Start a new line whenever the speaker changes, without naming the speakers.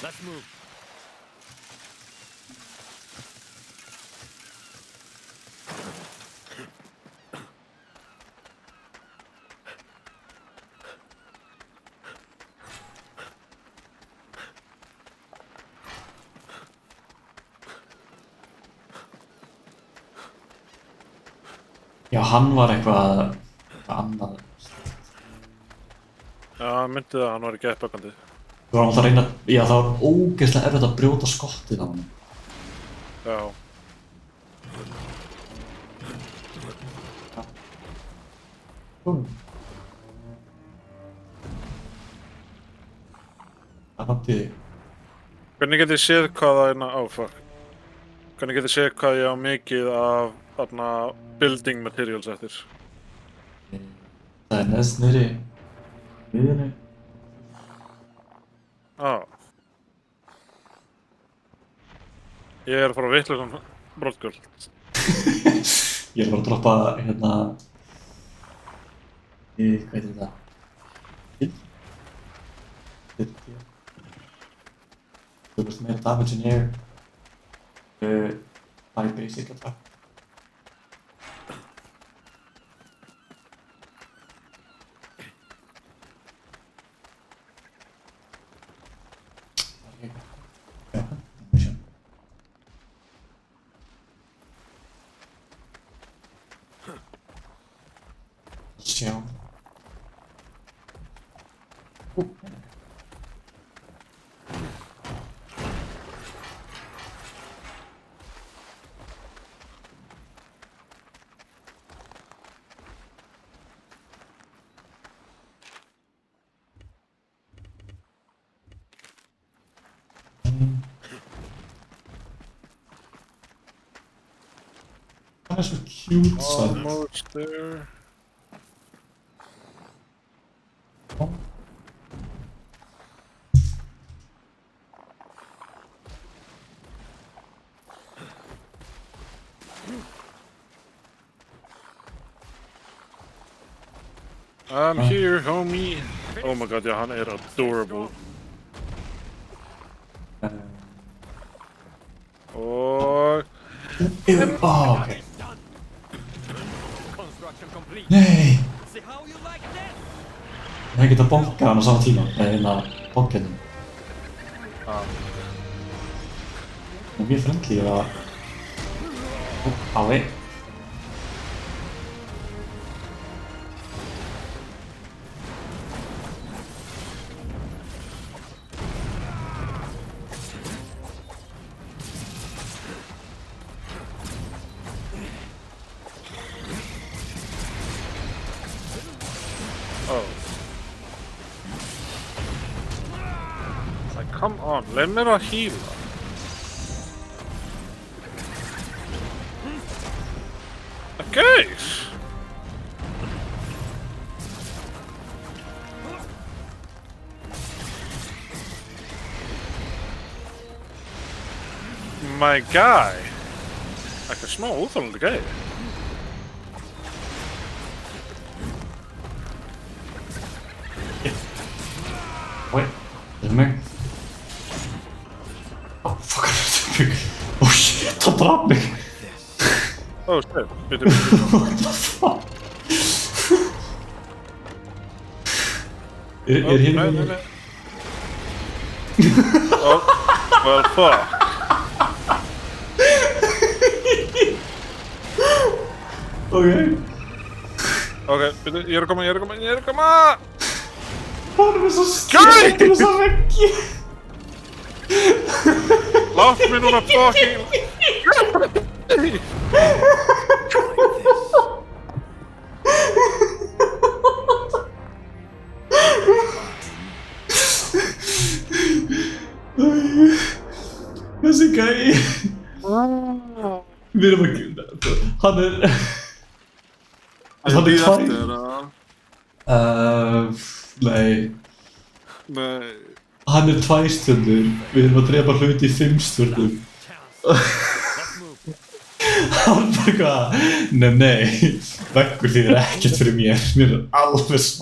Let's move.
Já, hann var eitthvað annað.
Já, myndi það að hann var ekki eppakandi.
Þú var alltaf að reyna, já það var ógeðslega erfitt að brjóta skottið á hann.
Já.
Það fannst ég.
Hvernig get ég séð hvað það er fuck. Hvernig get ég séð hvað ég á mikið af þarna building materials eftir?
Það er neðst niðri miðjunni.
Ég er að fara að vitlausan brottgöld.
Ég er bara að droppa hérna hvað heitir þetta? Þú veist meira damage in air by basic attack. Sjá. Það er svo cute samt.
Almost there. I'm here, homie. Oh my god, já, hann er adorable. Og...
Ok.
Construction complete.
Nei!
See how you like that?
Það geta bonkað hann á sama tíma. Nei, hérna, bonkað hann. Það er mjög friendly að... Ái.
Oh. Like, come on, lef mér að heala. Okay. My guy. Eitthvað smá úþálandi gæði.
Oj, det är mig. Oh, fuck, det är mig. Oh shit, han drap mig.
Oh shit, bitte.
What the fuck? Är det
nej,
hela
nej. Oh, well fuck.
Okej.
Okej, bitte, ég er að koma.
Han är så skräck och så mycket.
Látt mig núna fucking.
Þessi gæi. Við erum að... Hann er... Hann er tvær... Nei.
Nei.
Hann er 2 stjörnur. Við erum að drepa hluti í 5 stjörnum. Hann bara eitthvað... Nei. Veggur þýðir ekkert fyrir mér. Mér er alveg